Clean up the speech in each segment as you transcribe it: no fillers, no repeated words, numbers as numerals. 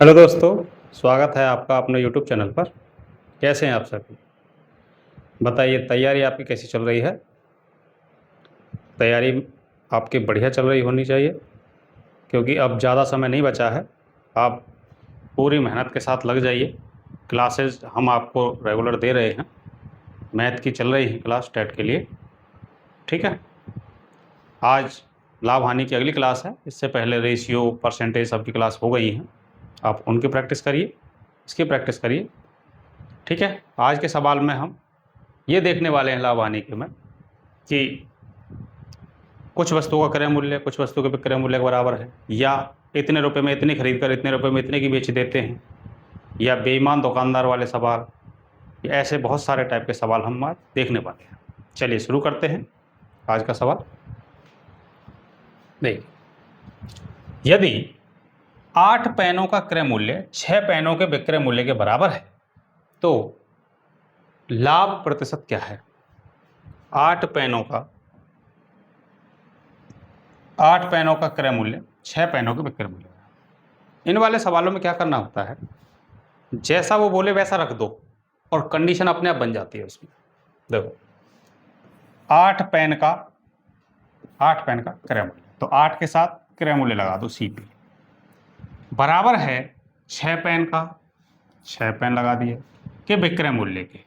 Hello दोस्तों, स्वागत है आपका अपने यूट्यूब चैनल पर। कैसे हैं आप सभी? बताइए, तैयारी आपकी कैसी चल रही है? तैयारी आपकी बढ़िया चल रही होनी चाहिए, क्योंकि अब ज़्यादा समय नहीं बचा है। आप पूरी मेहनत के साथ लग जाइए। क्लासेस हम आपको रेगुलर दे रहे हैं। मैथ की चल रही है क्लास टेट के लिए, ठीक है। आज लाभ हानि की अगली क्लास है। इससे पहले रेशियो, परसेंटेज सबकी क्लास हो गई है। आप उनकी प्रैक्टिस करिए, इसकी प्रैक्टिस करिए, ठीक है। आज के सवाल में हम ये देखने वाले हैं लाभ हानि के में कि कुछ वस्तुओं का क्रय मूल्य कुछ वस्तु के विक्रय मूल्य के बराबर है, या इतने रुपए में इतनी खरीद कर इतने रुपए में इतने की बेच देते हैं, या बेईमान दुकानदार वाले सवाल। या ऐसे बहुत सारे टाइप के सवाल हम आज देखने वाले हैं। चलिए शुरू करते हैं आज का सवाल। देखिए, यदि 8 पेनों का क्रय मूल्य 6 पेनों के विक्रय मूल्य के बराबर है तो लाभ प्रतिशत क्या है? 8 पेनों का क्रय मूल्य 6 पेनों के विक्रय मूल्य। इन वाले सवालों में क्या करना होता है, जैसा वो बोले वैसा रख दो और कंडीशन अपने आप बन जाती है उसमें। देखो, 8 पेन का क्रय मूल्य, तो 8 के साथ क्रय मूल्य लगा दो CP, बराबर है 6 पेन का, 6 पेन लगा दिए के विक्रय मूल्य के,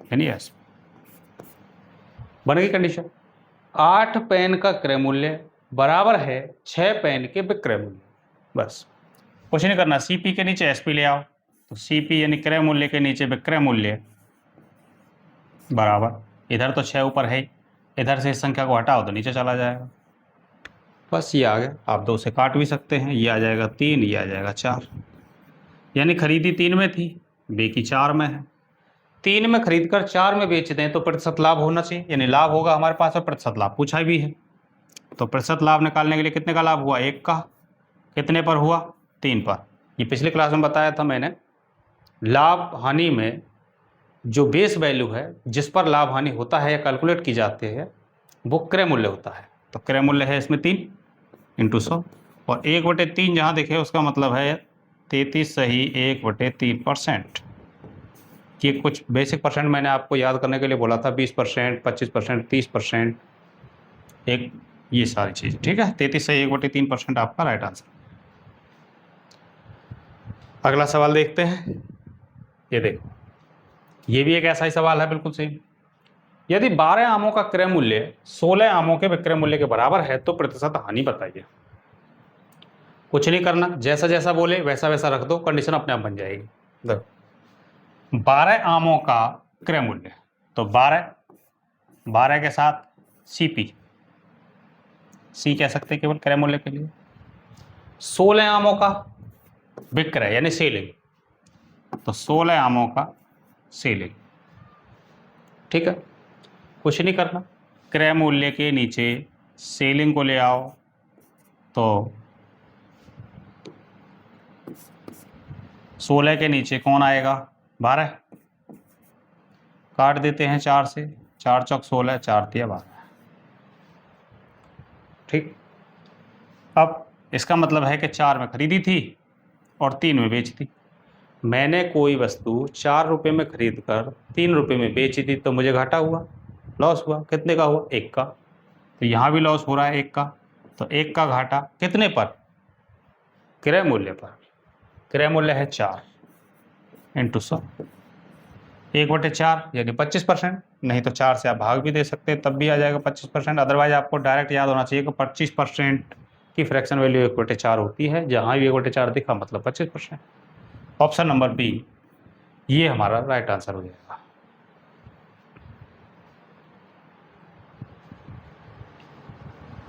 यानी S। बन गई कंडीशन। 8 पेन का क्रय मूल्य बराबर है 6 पेन के विक्रय मूल्य। बस कुछ नहीं करना, CP के नीचे SP ले आओ, तो CP यानी क्रय मूल्य के नीचे विक्रय मूल्य बराबर, इधर तो 6 ऊपर है, इधर से इस संख्या को हटाओ तो नीचे चला जाएगा। बस ये आ गया। आप 2 से काट भी सकते हैं, ये आ जाएगा 3, ये आ जाएगा 4। यानी खरीदी 3 में थी, बेची 4 में है। 3 में खरीद कर 4 में बेच दें तो प्रतिशत लाभ होना चाहिए, यानी लाभ होगा हमारे पास, और प्रतिशत लाभ पूछा भी है। तो प्रतिशत लाभ निकालने के लिए कितने का लाभ हुआ? 1 का। कितने पर हुआ? 3 पर। ये पिछली क्लास में बताया था मैंने। लाभ हानि में जो बेस वैल्यू है जिस पर लाभ हानि होता है या कैलकुलेट की जाती है वो क्रय मूल्य होता है। तो क्रय मूल्य है इसमें 3 × 100, और 1/3 जहाँ देखे उसका मतलब है 33 सही 1/3%। ये कुछ बेसिक परसेंट मैंने आपको याद करने के लिए बोला था, 20%, 25%, 30%, एक ये सारी चीज़, ठीक है। 33 सही 1/3% आपका राइट आंसर। अगला सवाल देखते हैं। ये देखो, ये भी एक ऐसा ही सवाल है, बिल्कुल सही। यदि 12 आमों का क्रय मूल्य 16 आमों के विक्रय मूल्य के बराबर है तो प्रतिशत हानि बताइए। कुछ नहीं करना, जैसा जैसा बोले वैसा वैसा रख दो, कंडीशन अपने आप बन जाएगी। देखो, 12 आमों का क्रय मूल्य, तो 12 के साथ CP, C कह सकते हैं केवल क्रय मूल्य के लिए। 16 आमों का विक्रय यानी सेलिंग, तो 16 आमों का सेलिंग, ठीक है। कुछ नहीं करना, क्रय मूल्य के नीचे सेलिंग को ले आओ, तो 16 के नीचे कौन आएगा? 12। काट देते हैं 4 से, 4 चौक 16, 4 तिया 12, ठीक। अब इसका मतलब है कि 4 में खरीदी थी और 3 में बेची थी। मैंने कोई वस्तु 4 रुपये में खरीद कर 3 रुपये में बेची थी, तो मुझे घाटा हुआ, लॉस हुआ। कितने का हुआ? 1 का। तो यहाँ भी लॉस हो रहा है 1 का, तो 1 का घाटा कितने पर? क्रय मूल्य पर। क्रय मूल्य है 4 × 100, 1/4 यानी 25%। नहीं तो 4 से आप भाग भी दे सकते हैं, तब भी आ जाएगा 25%। अदरवाइज आपको डायरेक्ट याद होना चाहिए कि 25% की फ्रैक्शन वैल्यू 1/4 होती है। जहाँ भी 1/4 दिखा मतलब 25%। ऑप्शन नंबर बी ये हमारा राइट आंसर हो जाएगा।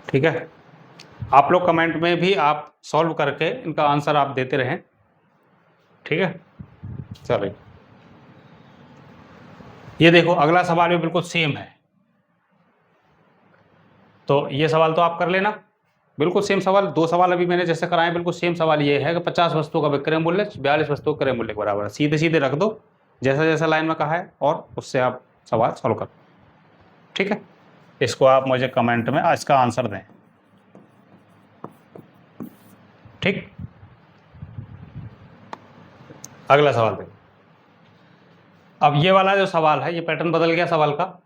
ठीक है, आप लोग कमेंट में भी आप सॉल्व करके इनका आंसर आप देते रहें, ठीक है। चलिए, ये देखो, अगला सवाल भी बिल्कुल सेम है। तो ये सवाल तो आप कर लेना, बिल्कुल सेम सवाल। 2 सवाल अभी मैंने जैसे कराए बिल्कुल सेम सवाल ये है कि 50 वस्तुओं का विक्रय मूल्य 42 वस्तुओं का क्रय मूल्य के बराबर है। सीधे सीधे रख दो जैसा जैसा लाइन में कहा है, और उससे आप सवाल सॉल्व कर, ठीक है। इसको आप मुझे कमेंट में इसका आंसर दें, ठीक। अगला सवाल देखो। अब ये वाला जो सवाल है, ये पैटर्न बदल गया सवाल का।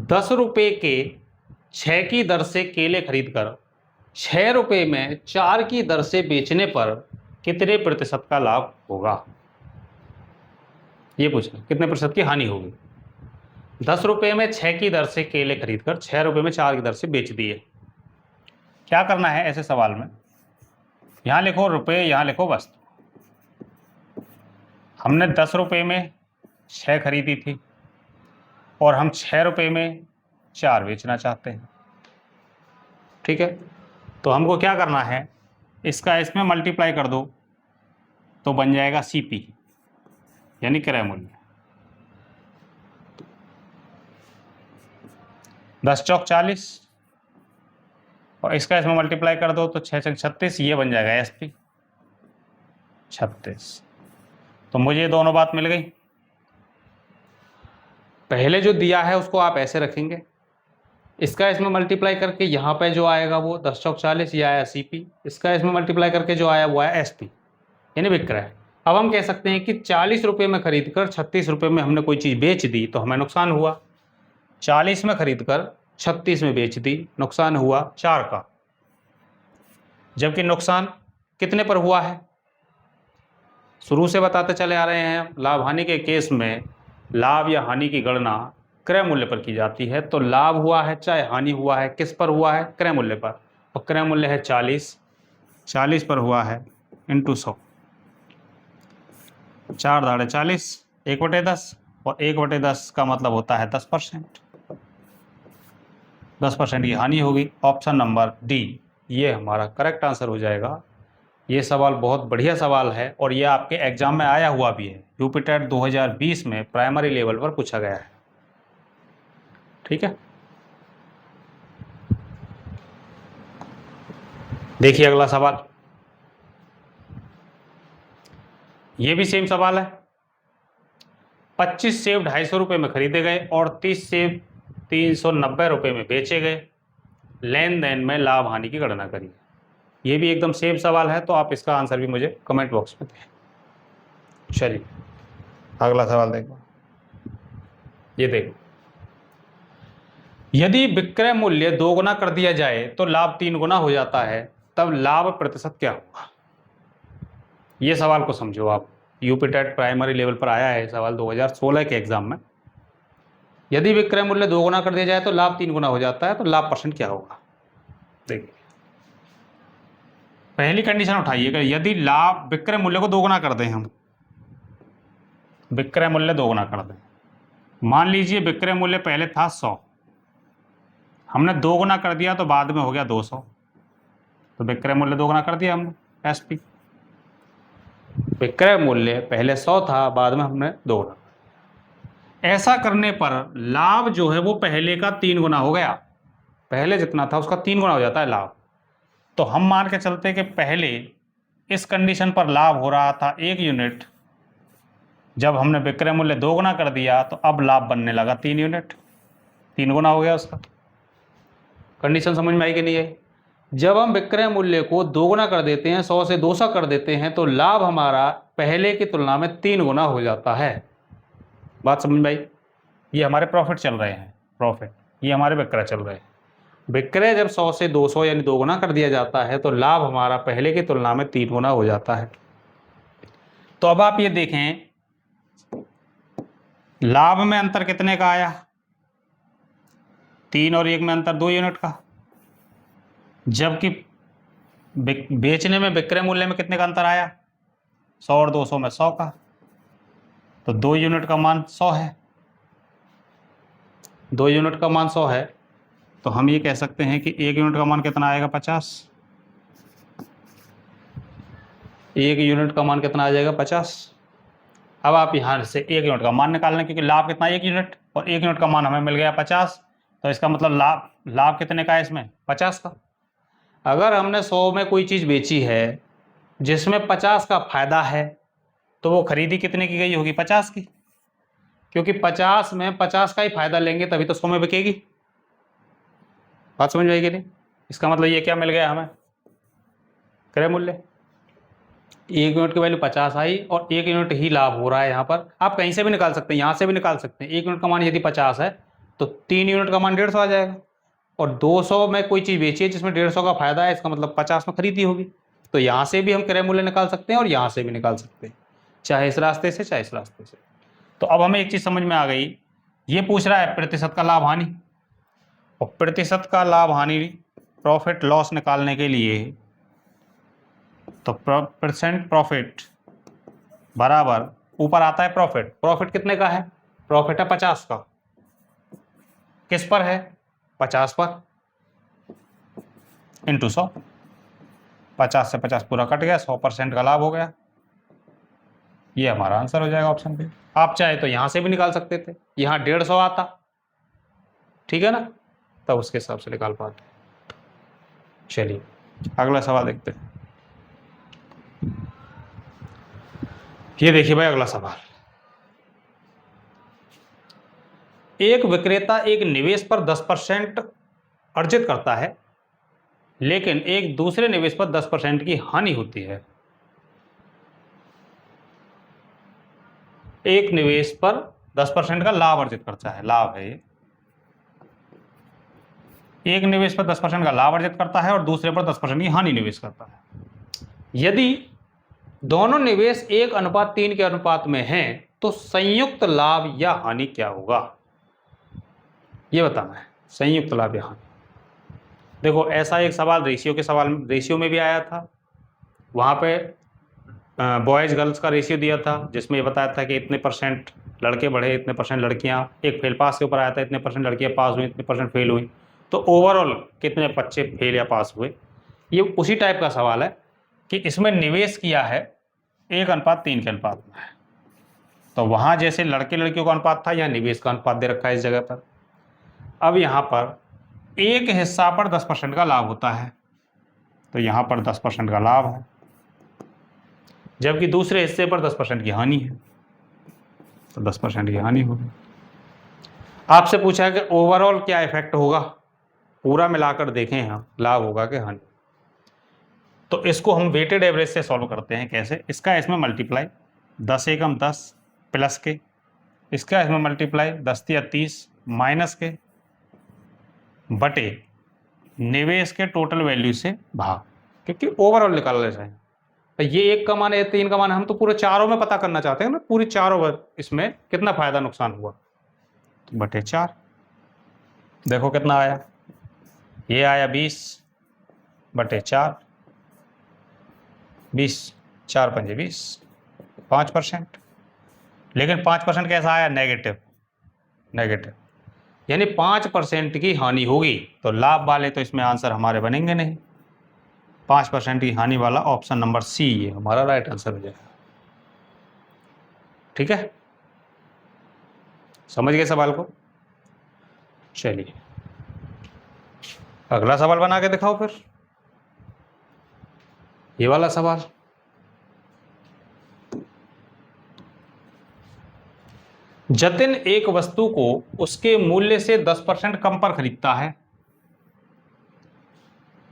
10 रुपए के 6 की दर से केले खरीदकर 6 रुपए में 4 की दर से बेचने पर कितने प्रतिशत का लाभ होगा? ये पूछना, कितने प्रतिशत की हानि होगी? 10 रुपए में 6 की दर से केले खरीदकर 6 रुपए में 4 की दर से बेच दिए। क्या करना है ऐसे सवाल में? यहां लिखो रुपए, यहां लिखो वस्तु। हमने 10 रुपए में 6 खरीदी थी और हम 6 रुपए में 4 बेचना चाहते हैं। ठीक है, तो हमको क्या करना है, इसका इसमें मल्टीप्लाई कर दो तो बन जाएगा CP, यानी क्रय मूल्य। 10 चौक 40 और इसका इसमें मल्टीप्लाई कर दो तो 6 चौक 36, ये बन जाएगा SP 36। तो मुझे ये दोनों बात मिल गई। पहले जो दिया है उसको आप ऐसे रखेंगे, इसका इसमें मल्टीप्लाई करके यहाँ पे जो आएगा वो 10 चौक 40, ये आया CP, इसका इसमें मल्टीप्लाई करके जो आया वो आया SP, यानी विक्रय। अब हम कह सकते हैं कि 40 रुपये में खरीदकर 36 रुपये में हमने कोई चीज़ बेच दी तो हमें नुकसान हुआ। 40 में खरीदकर 36 में बेच दी, नुकसान हुआ 4 का। जबकि नुकसान कितने पर हुआ है? शुरू से बताते चले आ रहे हैं, लाभ हानि के केस में लाभ या हानि की गणना क्रय मूल्य पर की जाती है। तो लाभ हुआ है चाहे हानि हुआ है, किस पर हुआ है? क्रय मूल्य पर। और क्रय मूल्य है 40 पर हुआ है इंटू 100, 4 दाड़े 40, 1/10, और 1/10 का मतलब होता है 10%। 10% की हानि होगी। ऑप्शन नंबर D ये हमारा करेक्ट आंसर हो जाएगा। ये सवाल बहुत बढ़िया सवाल है और ये आपके एग्जाम में आया हुआ भी है। यूपीटेट 2020 में प्राइमरी लेवल पर पूछा गया है। ठीक है, देखिए अगला सवाल। ये भी सेम सवाल है। 25 सेब 250 रुपये में खरीदे गए और 30 सेब 390 रुपये में बेचे गए। लेन देन में लाभ हानि की गणना करिए। ये भी एकदम सेम सवाल है, तो आप इसका आंसर भी मुझे कमेंट बॉक्स में दें। चलिए अगला सवाल देखो। ये देखो, यदि विक्रय मूल्य 2 गुना कर दिया जाए तो लाभ 3 गुना हो जाता है, तब लाभ प्रतिशत क्या होगा? ये सवाल को समझो आप। यूपीटेट प्राइमरी लेवल पर आया है सवाल 2016 के एग्जाम में। यदि विक्रय मूल्य 2 गुना कर दिया जाए तो लाभ 3 गुना हो जाता है, तो लाभ परसेंट क्या होगा? देखिए, पहली कंडीशन उठाइएगा, यदि लाभ विक्रय मूल्य को 2 गुना कर दें, हम विक्रय मूल्य 2 गुना कर दें। मान लीजिए विक्रय मूल्य पहले था 100, हमने 2 गुना कर दिया तो बाद में हो गया 200, तो विक्रय मूल्य 2 गुना कर दिया हमने, SP। विक्रय मूल्य पहले 100 था, बाद में हमने 2 गुना। ऐसा करने पर लाभ जो है वो पहले का 3 गुना हो गया। पहले जितना था उसका 3 गुना हो जाता है लाभ। तो हम मान के चलते कि पहले इस कंडीशन पर लाभ हो रहा था 1 यूनिट, जब हमने विक्रय मूल्य 2 गुना कर दिया तो अब लाभ बनने लगा 3 यूनिट, 3 गुना हो गया उसका। कंडीशन समझ में आई कि नहीं आई? जब हम विक्रय मूल्य को 2 गुना कर देते हैं, 100 से 200 कर देते हैं, तो लाभ हमारा पहले की तुलना में 3 गुना हो जाता है। बात समझ में आई? ये हमारे प्रॉफिट चल रहे हैं, प्रॉफिट, ये हमारे विक्रय चल रहे हैं। विक्रय जब 100 से 200 यानी 2 गुना कर दिया जाता है तो लाभ हमारा पहले की तुलना में 3 गुना हो जाता है। तो अब आप ये देखें, लाभ में अंतर कितने का आया? 3 और 1 में अंतर 2 यूनिट का। जबकि बेचने में विक्रय मूल्य में कितने का अंतर आया? 100 और 200 में 100 का। तो 2 यूनिट का मान 100 है, 2 यूनिट का मान 100 है, तो हम ये कह सकते हैं कि 1 यूनिट का मान कितना आएगा? 50। 1 यूनिट का मान कितना आ जाएगा? 50। अब आप यहाँ से 1 यूनिट का मान निकाल लें, क्योंकि लाभ कितना? 1 यूनिट, और 1 यूनिट का मान हमें मिल गया 50, तो इसका मतलब लाभ कितने का है इसमें? 50 का। अगर हमने 100 में कोई चीज़ बेची है जिसमें 50 का फायदा है, तो वो खरीदी कितने की गई होगी? 50 की, क्योंकि 50 में 50 का ही फायदा लेंगे तभी तो 100 में बिकेगी। बात समझ में आएगी नहीं? इसका मतलब ये क्या मिल गया हमें? क्रय मूल्य। 1 यूनिट की वैल्यू 50 आई और 1 यूनिट ही लाभ हो रहा है यहाँ पर। आप कहीं से भी निकाल सकते हैं, यहाँ से भी निकाल सकते हैं। 1 यूनिट का मान यदि 50 है तो 3 यूनिट का मान 150 आ जाएगा। और 200 में कोई चीज़ बेची है जिसमें 150 का फायदा है, इसका मतलब 50 में खरीदी होगी। तो यहाँ से भी हम क्रय मूल्य निकाल सकते हैं और यहाँ से भी निकाल सकते हैं, चाहे इस रास्ते से चाहे इस रास्ते से। तो अब हमें एक चीज़ समझ में आ गई, ये पूछ रहा है प्रतिशत का लाभ हानि, और प्रतिशत का लाभ हानि प्रॉफिट लॉस निकालने के लिए तो परसेंट प्रॉफिट बराबर ऊपर आता है प्रॉफिट। प्रॉफिट कितने का है? प्रॉफिट है 50 का। किस पर है? 50 पर, इंटू 100। 50 से 50 पूरा कट गया, 100% का लाभ हो गया। ये हमारा आंसर हो जाएगा ऑप्शन पे। आप चाहे तो यहां से भी निकाल सकते थे, यहां 150 आता, ठीक है ना, तब उसके हिसाब से निकाल पाते। चलिए अगला सवाल देखते हैं। ये देखिए भाई अगला सवाल, एक विक्रेता एक निवेश पर 10% अर्जित करता है, लेकिन एक दूसरे निवेश पर 10% की हानि होती है। एक निवेश पर 10% का लाभ अर्जित करता है, लाभ है ये। एक निवेश पर 10% का लाभ अर्जित करता है और दूसरे पर 10% की हानि निवेश करता है। यदि दोनों निवेश 1:3 के अनुपात में हैं तो संयुक्त लाभ या हानि क्या होगा, ये बताना है। संयुक्त लाभ या हानि। देखो ऐसा एक सवाल रेशियो में भी आया था। वहां पे बॉयज गर्ल्स का रेशियो दिया था, जिसमें ये बताया था कि इतने परसेंट लड़के बढ़े, इतने परसेंट लड़कियां, एक फेल पास के ऊपर आया था, इतने परसेंट लड़कियां पास हुई, इतने परसेंट फेल हुई। तो ओवरऑल कितने बच्चे फेल या पास हुए, ये उसी टाइप का सवाल है कि इसमें निवेश किया है 1:3 के अनुपात में। तो वहां जैसे लड़के लड़कियों का अनुपात था, यहाँ निवेश का अनुपात दे रखा है इस जगह पर। अब यहाँ पर एक हिस्सा पर 10% का लाभ होता है, तो यहाँ पर 10% का लाभ है, जबकि दूसरे हिस्से पर 10% की हानि है, तो 10% की हानि होगी। आपसे पूछा है कि ओवरऑल क्या इफेक्ट होगा, पूरा मिलाकर देखें हम, लाभ होगा कि हानि। तो इसको हम वेटेड एवरेज से सॉल्व करते हैं। कैसे? इसका इसमें मल्टीप्लाई 10 एकम 10 प्लस के, इसका इसमें मल्टीप्लाई 10 या 30 माइनस के, बटे निवेश के टोटल वैल्यू से भाग, क्योंकि ओवरऑल निकालना चाहिए। तो ये 1 का मान है, 3 का मान है, हम तो पूरे चारों में पता करना चाहते हैं ना, पूरी चारों इसमें कितना फायदा नुकसान हुआ, तो बटे 4। देखो कितना आया, ये आया 20 बटे 4, 20 4 पंजे 20, 5%। लेकिन 5% कैसा आया? नेगेटिव। यानी 5% की हानि होगी, तो लाभ वाले तो इसमें आंसर हमारे बनेंगे नहीं। 5% की हानि वाला ऑप्शन नंबर सी ये हमारा राइट आंसर हो जाएगा। ठीक है, समझ गए सवाल को? चलिए अगला सवाल बना के दिखाओ फिर, ये वाला सवाल। जतिन एक वस्तु को उसके मूल्य से 10% कम पर खरीदता है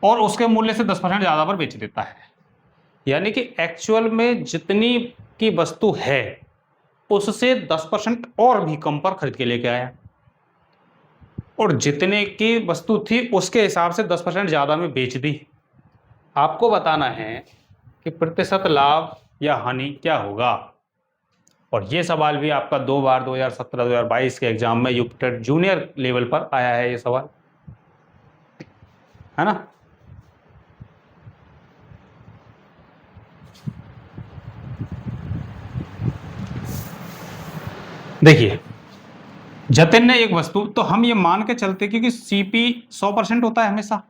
और उसके मूल्य से 10% ज्यादा पर बेच देता है। यानी कि एक्चुअल में जितनी की वस्तु है उससे 10% और भी कम पर खरीद के लेके आया, और जितने की वस्तु थी उसके हिसाब से 10% ज्यादा में बेच दी। आपको बताना है कि प्रतिशत लाभ या हानि क्या होगा। और ये सवाल भी आपका 2 बार 2017-2022 के एग्जाम में यूपीटेट जूनियर लेवल पर आया है, ये सवाल है ना। देखिए जतिन ने एक वस्तु, तो हम ये मान के चलते क्योंकि सीपी 100% होता है हमेशा।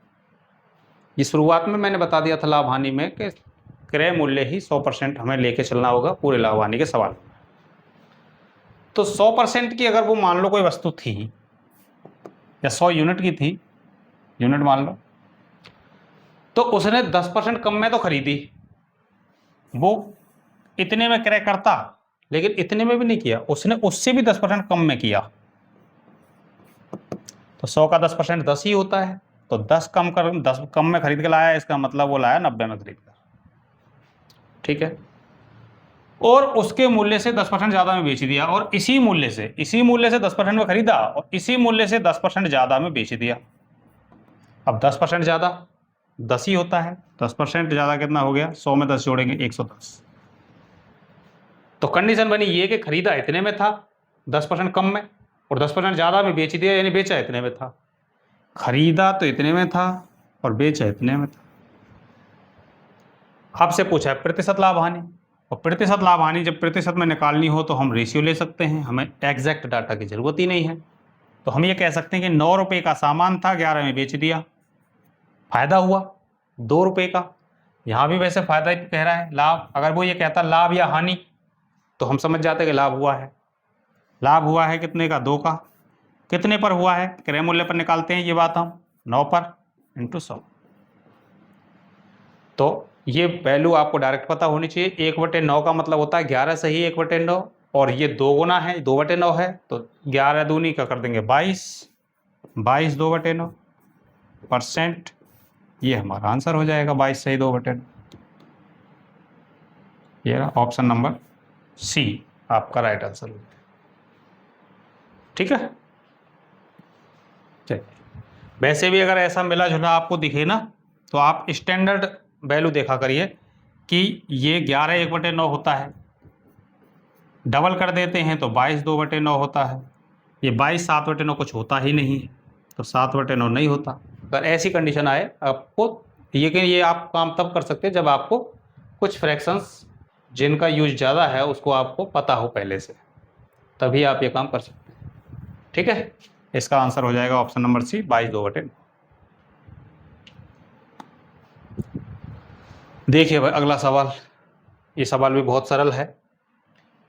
ये शुरुआत में मैंने बता दिया था लाभ हानि में कि क्रय मूल्य ही 100% हमें लेके चलना होगा पूरे लाभ हानि के सवाल। तो 100% की अगर वो मान लो कोई वस्तु थी या 100 यूनिट की थी, यूनिट मान लो, तो उसने 10% कम में तो खरीदी, वो इतने में क्रय करता, लेकिन इतने में भी नहीं किया, उसने उससे भी 10% कम में किया। तो 100 का 10% 10 ही होता है, तो 10 कम में खरीद के लाया, इसका मतलब वो लाया 90 में खरीद कर। ठीक है, और उसके मूल्य से 10% ज़्यादा में बेच दिया, और इसी मूल्य से 10% में खरीदा और इसी मूल्य से 10% ज़्यादा में बेच दिया। अब 10% ज़्यादा 10 ही होता है, 10% ज़्यादा कितना हो गया, 100 में 10 जोड़ेंगे 110। तो कंडीशन बनी ये कि खरीदा इतने में था 10% कम में, और 10% ज़्यादा में बेच दिया, यानी बेचा इतने में था। खरीदा तो इतने में था और बेचा इतने में था। आपसे पूछा है प्रतिशत लाभ हानि, और प्रतिशत लाभ हानि जब प्रतिशत में निकालनी हो तो हम रेशियो ले सकते हैं, हमें एग्जैक्ट डाटा की जरूरत ही नहीं है। तो हम ये कह सकते हैं कि 9 रुपये का सामान था, 11 में बेच दिया, फायदा हुआ 2 रुपये का। यहाँ भी वैसे फायदा ही कह रहा है, लाभ। अगर वो ये कहता लाभ या हानि तो हम समझ जाते कि लाभ हुआ है। लाभ हुआ है कितने का, 2 का। कितने पर हुआ है, क्रय मूल्य पर निकालते हैं ये बात हम, 9 पर इंटू 100। तो ये वैल्यू आपको डायरेक्ट पता होनी चाहिए। 1/9 का मतलब होता है 11 से ही 1/9, और ये 2 गुना है, 2/9 है, तो 11 दूनी का कर देंगे 22, 2/9%। ये हमारा आंसर हो जाएगा 22 सही 2/9। ये ऑप्शन नंबर सी आपका राइट आंसर हो गया। ठीक है, चलिए। वैसे भी अगर ऐसा मिला जुला आपको दिखे ना, तो आप स्टैंडर्ड वैल्यू देखा करिए कि ये 11 1/9 होता है, डबल कर देते हैं तो 22 2/9 होता है। ये 22 7/9 कुछ होता ही नहीं है, तो 7/9 नहीं होता। अगर ऐसी कंडीशन आए आपको, ये आप काम तब कर सकते हैं जब आपको कुछ फ्रैक्शंस जिनका यूज ज़्यादा है उसको आपको पता हो पहले से, तभी आप ये काम कर सकते हैं। ठीक है, इसका आंसर हो जाएगा ऑप्शन नंबर सी 22 2/9। देखिए भाई अगला सवाल, ये सवाल भी बहुत सरल है।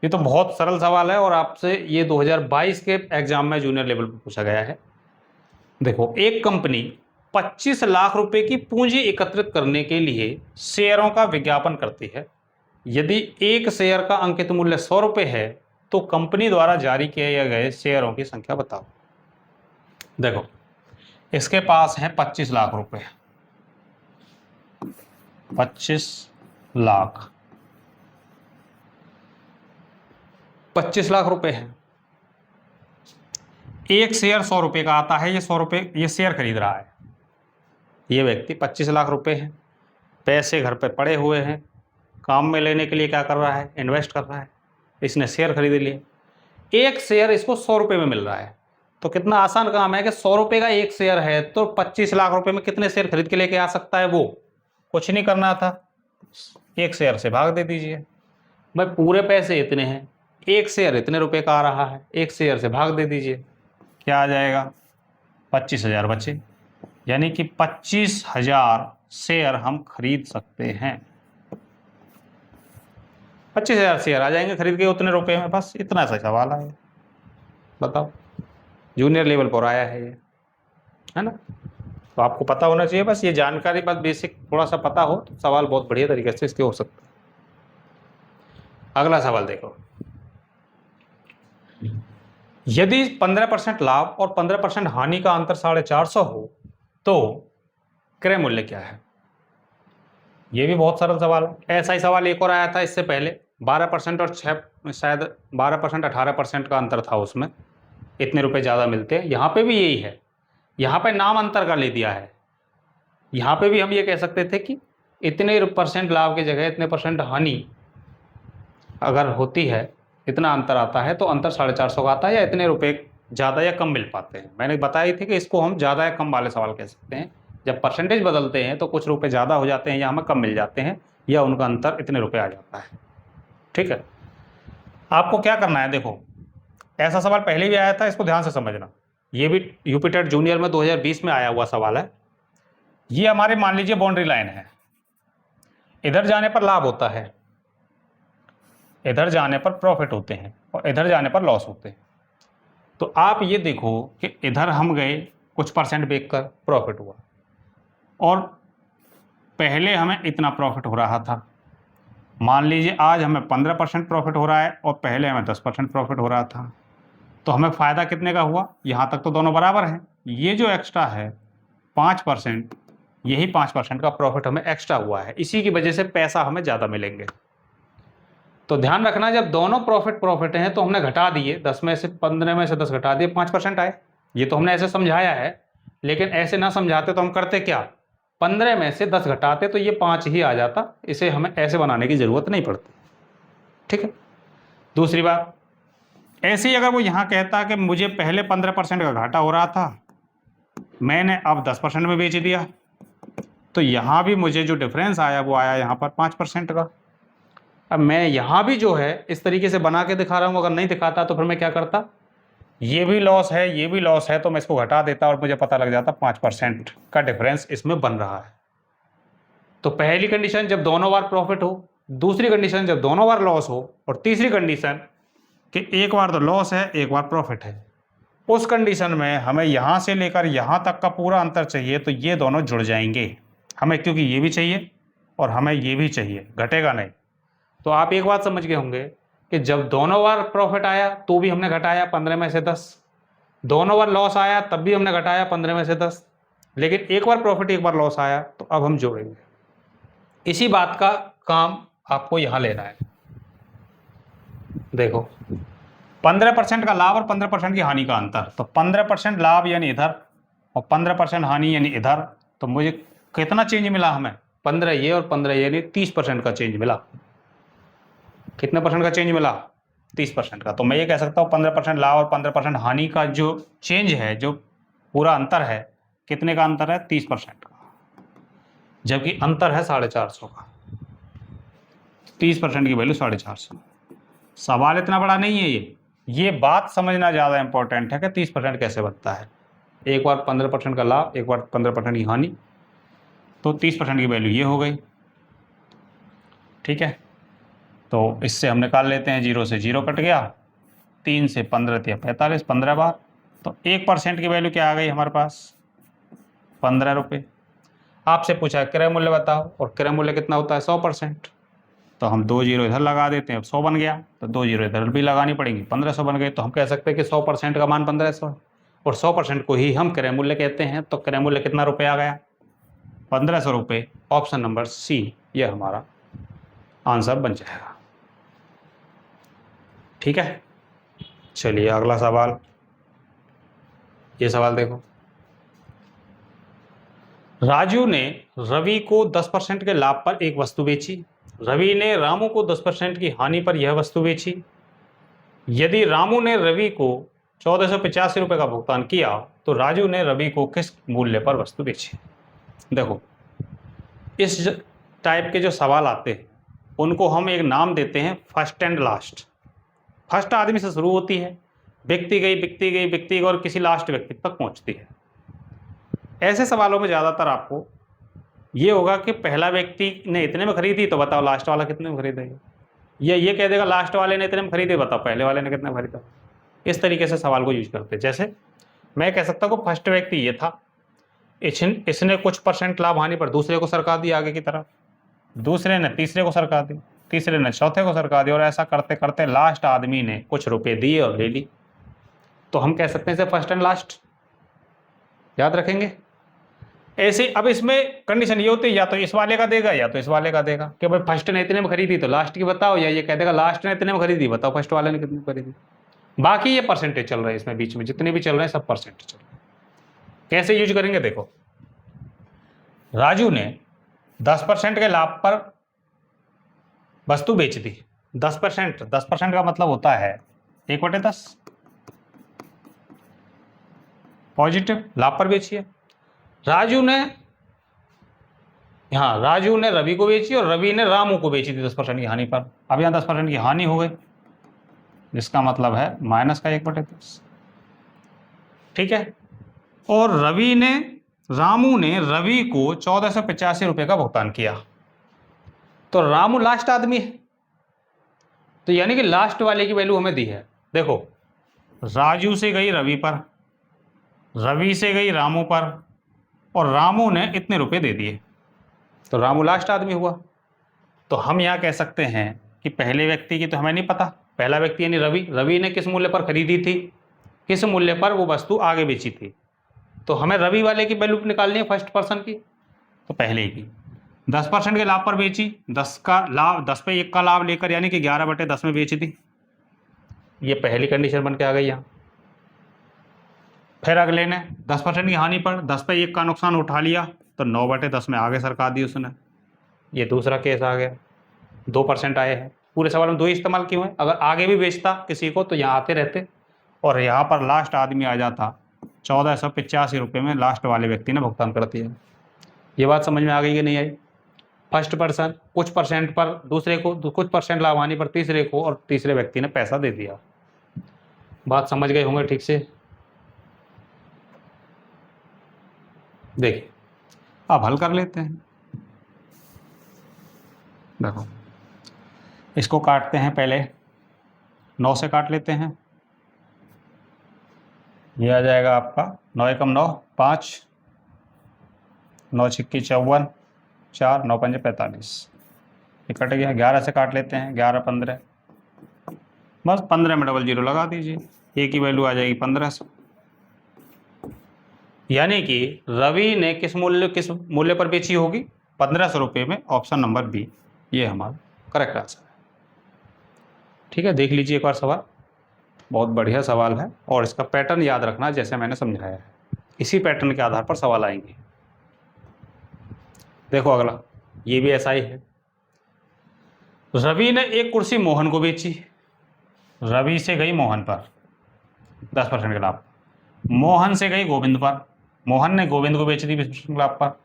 ये तो बहुत सरल सवाल है और आपसे ये 2022 के एग्जाम में जूनियर लेवल पर पूछा गया है। देखो, एक कंपनी 25 लाख रुपए की पूंजी एकत्रित करने के लिए शेयरों का विज्ञापन करती है। यदि एक शेयर का अंकित मूल्य 100 रुपए है तो कंपनी द्वारा जारी किए गए शेयरों की संख्या बताओ। देखो, इसके पास है 25 लाख रुपए, 25 लाख, 25 लाख रुपए है। एक शेयर 100 रुपए का आता है, ये 100 रुपए ये शेयर खरीद रहा है। ये व्यक्ति 25 लाख रुपए है, पैसे घर पे पड़े हुए हैं, काम में लेने के लिए क्या कर रहा है, इन्वेस्ट कर रहा है। इसने शेयर खरीद लिए, एक शेयर इसको 100 रुपए में मिल रहा है। तो कितना आसान काम है कि 100 रुपए का एक शेयर है तो 25 लाख रुपए में कितने शेयर खरीद के लेके आ सकता है। वो कुछ नहीं करना था, एक शेयर से भाग दे दीजिए। भाई पूरे पैसे इतने हैं, एक शेयर इतने रुपए का आ रहा है, एक शेयर से भाग दे दीजिए, क्या आ जाएगा, 25,000 बचे। यानी कि 25,000 शेयर हम खरीद सकते हैं। 25,000 शेयर आ जाएंगे खरीद के उतने रुपए में, बस इतना सा सवाल है। बताओ, जूनियर लेवल पर आया है ये, है ना। तो आपको पता होना चाहिए, बस ये जानकारी, बस बेसिक थोड़ा सा पता हो तो सवाल बहुत बढ़िया तरीके से इसके हो सकता है। अगला सवाल देखो, यदि 15% लाभ और 15% हानि का अंतर 450 हो तो क्रय मूल्य क्या है। ये भी बहुत सरल सवाल है। ऐसा ही सवाल एक और आया था इससे पहले, 12% और 6 शायद 12% 18% का अंतर था, उसमें इतने रुपए ज़्यादा मिलते हैं। यहाँ पे भी यही है, यहाँ पे नाम अंतर का ले दिया है। यहाँ पे भी हम ये कह सकते थे कि इतने % लाभ की जगह इतने % हानि अगर होती है, इतना अंतर आता है तो अंतर 450 का आता है, या इतने रुपए ज़्यादा या कम मिल पाते हैं। मैंने बताई थी कि इसको हम ज़्यादा या कम वाले सवाल कह सकते हैं। जब परसेंटेज बदलते हैं तो कुछ रुपए ज़्यादा हो जाते हैं या हमें कम मिल जाते हैं, या उनका अंतर इतने रुपए आ जाता है। ठीक है, आपको क्या करना है, देखो ऐसा सवाल पहले भी आया था, इसको ध्यान से समझना। ये भी यूपी टेट जूनियर में 2020 में आया हुआ सवाल है। ये हमारे मान लीजिए बाउंड्री लाइन है, इधर जाने पर लाभ होता है, इधर जाने पर प्रॉफिट होते हैं, और इधर जाने पर लॉस होते हैं। तो आप ये देखो कि इधर हम गए कुछ % बेचकर प्रॉफिट हुआ, और पहले हमें इतना प्रॉफिट हो रहा था। मान लीजिए आज हमें 15% प्रॉफिट हो रहा है और पहले हमें 10% प्रॉफिट हो रहा था, तो हमें फ़ायदा कितने का हुआ, यहाँ तक तो दोनों बराबर हैं। ये जो एक्स्ट्रा है 5%, यही 5% का प्रॉफिट हमें एक्स्ट्रा हुआ है, इसी की वजह से पैसा हमें ज़्यादा मिलेंगे। तो ध्यान रखना, जब दोनों प्रॉफिट हैं तो हमने घटा दिए, 10 में से 15 में से 10 घटा दिए, 5% आए। ये तो हमने ऐसे समझाया है, लेकिन ऐसे ना समझाते तो हम करते क्या, 15 में से 10 घटाते तो ये 5 ही आ जाता। इसे हमें ऐसे बनाने की जरूरत नहीं पड़ती, ठीक है। दूसरी बात, ऐसे ही अगर वो यहाँ कहता कि मुझे पहले 15% का घाटा हो रहा था, मैंने अब 10% में बेच दिया, तो यहाँ भी मुझे जो डिफरेंस आया वो आया यहाँ पर 5% का। अब मैं यहाँ भी जो है इस तरीके से बना के दिखा रहा हूँ, अगर नहीं दिखाता तो फिर मैं क्या करता, ये भी लॉस है ये भी लॉस है, तो मैं इसको घटा देता और मुझे पता लग जाता 5% का डिफरेंस इसमें बन रहा है। तो पहली कंडीशन जब दोनों बार प्रॉफिट हो, दूसरी कंडीशन जब दोनों बार लॉस हो, और तीसरी कंडीशन कि एक बार तो लॉस है एक बार प्रॉफिट है। उस कंडीशन में हमें यहाँ से लेकर यहाँ तक का पूरा अंतर चाहिए, तो ये दोनों जुड़ जाएंगे हमें, क्योंकि ये भी चाहिए और हमें ये भी चाहिए, घटेगा नहीं। तो आप एक बात समझ गए होंगे कि जब दोनों बार प्रॉफिट आया तो भी हमने घटाया 15 में से 10, दोनों बार लॉस आया तब भी हमने घटाया 15 में से 10, लेकिन एक बार प्रॉफिट एक बार लॉस आया तो अब हम जोड़ेंगे। इसी बात का काम आपको यहां लेना है। देखो 15% का लाभ और 15% की हानि का अंतर, तो 15% लाभ यानी इधर और 15% हानि यानी इधर, तो मुझे कितना चेंज मिला, हमें 15 ये और 15 यानी 30% का चेंज मिला। कितने परसेंट का चेंज मिला, 30% का। तो मैं ये कह सकता हूँ 15% लाभ और 15% हानि का जो चेंज है, जो पूरा अंतर है, कितने का अंतर है, 30% का, जबकि अंतर है 450 का। 30% की वैल्यू 450। सवाल इतना बड़ा नहीं है, ये बात समझना ज़्यादा इंपॉर्टेंट है कि 30% कैसे बनता है। एक बार 15% का लाभ एक बार 15% की हानि, तो 30% की वैल्यू ये हो गई, ठीक है। तो इससे हम निकाल लेते हैं, 0 से 0 कट गया, 3 से 15 या 45, 15 बार, तो 1% की वैल्यू क्या आ गई हमारे पास, 15 रुपये। आपसे पूछा क्रय मूल्य बताओ, और क्रय मूल्य कितना होता है, 100%। तो हम 2 जीरो इधर लगा देते हैं, अब 100 बन गया, तो 2 जीरो इधर भी लगानी पड़ेंगी, 1500 बन गए। तो हम कह सकते हैं कि 100% का मान 1500 है, और 100% को ही हम क्रय मूल्य कहते हैं। तो क्रय मूल्य कितना रुपये आ गया, 1500 रुपये। ऑप्शन नंबर सी ये हमारा आंसर बन जाएगा, ठीक है। चलिए अगला सवाल, ये सवाल देखो, राजू ने रवि को 10% के लाभ पर एक वस्तु बेची, रवि ने रामू को 10% की हानि पर यह वस्तु बेची। यदि रामू ने रवि को 1485 रुपये का भुगतान किया तो राजू ने रवि को किस मूल्य पर वस्तु बेची। देखो इस टाइप के जो सवाल आते हैं उनको हम एक नाम देते हैं फर्स्ट एंड लास्ट। फर्स्ट आदमी से शुरू होती है, बिकती गई बिकती गई बिकती गई और किसी लास्ट व्यक्ति तक पहुंचती है। ऐसे सवालों में ज़्यादातर आपको ये होगा कि पहला व्यक्ति ने इतने में खरीदी तो बताओ लास्ट वाला कितने में खरीदेगा, या ये कह देगा लास्ट वाले ने इतने में खरीदे बताओ पहले वाले ने कितने में खरीदा। इस तरीके से सवाल को यूज करते हैं। जैसे मैं कह सकता हूँ कि फर्स्ट व्यक्ति ये था, इसने कुछ % लाभ हानि पर दूसरे को सरका दिया आगे की तरफ, दूसरे ने तीसरे को सरका दी, तीसरे ने चौथे को सरका दिया, और ऐसा करते करते लास्ट आदमी ने कुछ रुपए दिए और ले ली। तो हम कह सकते हैं इसे फर्स्ट एंड लास्ट, याद रखेंगे। ऐसे अब इसमें कंडीशन ये होती है या तो इस वाले का देगा या तो इस वाले का देगा, कि भाई फर्स्ट ने इतने में खरीदी तो लास्ट की बताओ, या ये कह देगा लास्ट ने इतने में खरीदी बताओ फर्स्ट वाले ने कितने में खरीदी। बाकी ये परसेंटेज चल रहा है, इसमें बीच में जितने भी चल रहे हैं सब परसेंटेज चल रहे हैं। कैसे यूज करेंगे, देखो राजू ने 10% के लाभ पर वस्तु बेच दी। 10% का मतलब होता है 1/10, पॉजिटिव लाभ पर बेची है। राजू ने रवि को बेची और रवि ने रामू को बेची थी 10% की हानि पर। अब यहाँ 10% की हानि हो गई, जिसका मतलब है माइनस का 1/10, ठीक है। और रामू ने रवि को 1485 रुपये का भुगतान किया। तो रामू लास्ट आदमी है, तो यानी कि लास्ट वाले की वैल्यू हमें दी है। देखो राजू से गई रवि पर, रवि से गई रामू पर, और रामू ने इतने रुपए दे दिए, तो रामू लास्ट आदमी हुआ। तो हम यहाँ कह सकते हैं कि पहले व्यक्ति की तो हमें नहीं पता, पहला व्यक्ति यानी रवि ने किस मूल्य पर खरीदी थी, किस मूल्य पर वो वस्तु आगे बेची थी, तो हमें रवि वाले की वैल्यू निकालनी है फर्स्ट पर्सन की, तो पहले की। 10% के लाभ पर बेची, 10 का लाभ, 10 पे 1 का लाभ लेकर, यानी कि 11/10 में बेच दी। ये पहली कंडीशन बन के आ गई यहाँ। फिर अगले ने 10% की हानि पर 10 पे 1 का नुकसान उठा लिया, तो 9/10 में आगे सरका दी उसने। ये दूसरा केस आ गया, 2% आए हैं। पूरे सवाल में 2 ही इस्तेमाल क्यों है? अगर आगे भी बेचता किसी को तो यहाँ आते रहते, और यहाँ पर लास्ट आदमी आ जाता। 1485 रुपये में लास्ट वाले व्यक्ति ने भुगतान कर दिया। ये बात समझ में आ गई कि नहीं आई? फर्स्ट पर्सन कुछ परसेंट पर दूसरे को, कुछ परसेंट लाभ हानि पर तीसरे को, और तीसरे व्यक्ति ने पैसा दे दिया। बात समझ गए होंगे ठीक से? देखिए अब हल कर लेते हैं। देखो इसको काटते हैं, पहले 9 से काट लेते हैं। ये आ जाएगा आपका 9 एकम 9, 5, 9 छिक्की 54, 4, 9 पंजे 45। ये कट गया। 11 से काट लेते हैं, 11 15, बस 15 में डबल जीरो लगा दीजिए, ए की वैल्यू आ जाएगी 1500। यानी कि रवि ने किस मूल्य पर बेची होगी? 1500 रुपये में। ऑप्शन नंबर बी ये हमारा करेक्ट आंसर है। ठीक है, देख लीजिए एक बार सवाल, बहुत बढ़िया सवाल है, और इसका पैटर्न याद रखना जैसे मैंने समझाया है, इसी पैटर्न के आधार पर सवाल आएंगे। देखो अगला, ये भी ऐसा ही है। रवि ने एक कुर्सी मोहन को बेची। रवि से गई मोहन पर 10% के लाभ, मोहन से गई गोविंद पर, मोहन ने गोविंद को बेच दी 20% लाभ पर।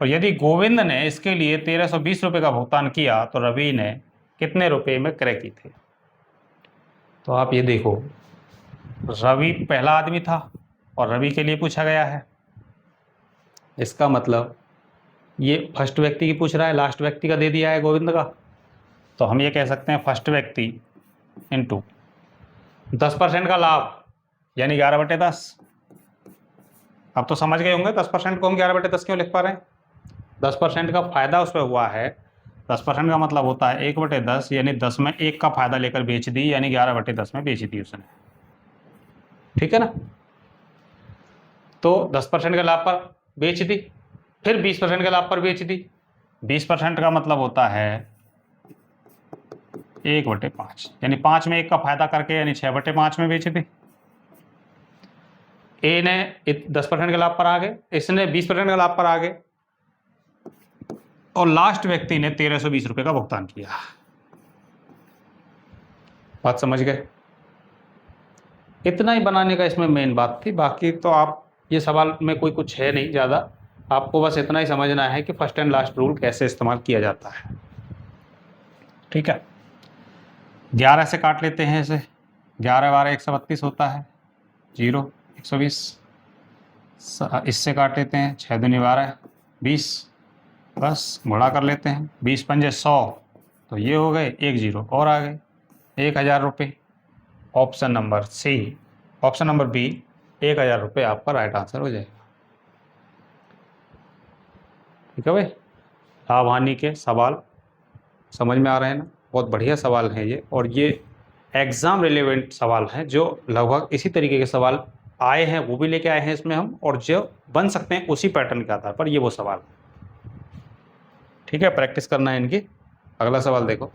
और यदि गोविंद ने इसके लिए 1320 रुपये का भुगतान किया तो रवि ने कितने रुपए में क्रय की थे? तो आप ये देखो, रवि पहला आदमी था और रवि के लिए पूछा गया है, इसका मतलब ये फर्स्ट व्यक्ति की पूछ रहा है, लास्ट व्यक्ति का दे दिया है गोविंद का। तो हम ये कह सकते हैं फर्स्ट व्यक्ति इंटू 10% का लाभ, यानी 11/10। अब तो समझ गए होंगे 10% को हम 11/10 क्यों लिख पा रहे हैं। 10% का फायदा उस पर हुआ है। 10% का मतलब होता है 1/10, यानी 10 में 1 का फायदा लेकर बेच दी, यानी 11/10 में बेच दी उसने। ठीक है ना? तो 10% के लाभ पर बेच दी, फिर 20% के लाभ पर बेच दी। 20% का मतलब होता है 1/5, यानी 5 में 1 का फायदा करके, यानी 6/5 में बेच दी। ए ने 10% के लाभ पर आ गए, इसने 20% के लाभ पर आ गए, और लास्ट व्यक्ति ने 1320 रुपये का भुगतान किया। बात समझ गए? इतना ही बनाने का इसमें मेन बात थी। बाकी तो आप ये सवाल में कोई कुछ है नहीं ज़्यादा, आपको बस इतना ही समझना है कि फर्स्ट एंड लास्ट रूल कैसे इस्तेमाल किया जाता है। ठीक है, 11 से काट लेते हैं इसे। 11 12 132 होता है, 0 120। इससे काट लेते हैं, 6 दूनी 12 20, बस गुणा कर लेते हैं, 20 पंजे 100, तो ये हो गए, 1 0 और आ गए, 1000 रुपये। Option number C, option number B 1000 रुपये आपका राइट आंसर हो जाएगा। ठीक है भाई, लाभ हानि के सवाल समझ में आ रहे हैं ना? बहुत बढ़िया सवाल हैं ये, और ये एग्ज़ाम रिलेवेंट सवाल हैं, जो लगभग इसी तरीके के सवाल आए हैं वो भी लेके आए हैं इसमें हम, और जो बन सकते हैं उसी पैटर्न के आधार पर, ये वो सवाल। ठीक है, प्रैक्टिस करना है इनकी। अगला सवाल देखो,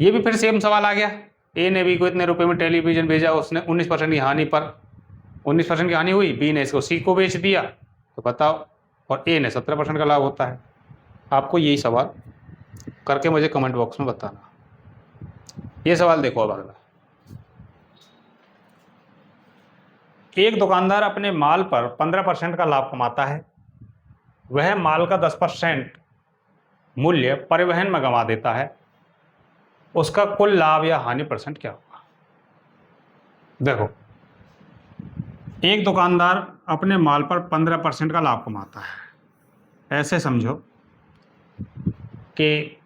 ये भी फिर सेम सवाल आ गया। ए ने बी को इतने रुपए में टेलीविज़न भेजा, उसने 19% की हानि पर, 19% की हानि हुई, बी ने इसको सी को बेच दिया, तो बताओ, और ए ने 17% का लाभ होता है। आपको यही सवाल करके मुझे कमेंट बॉक्स में बताना। ये सवाल देखो अब अगला, एक दुकानदार अपने माल पर 15% का लाभ कमाता है, वह माल का 10% मूल्य परिवहन में गंवा देता है, उसका कुल लाभ या हानि परसेंट क्या होगा? देखो, एक दुकानदार अपने माल पर 15% का लाभ कमाता है। ऐसे समझो कि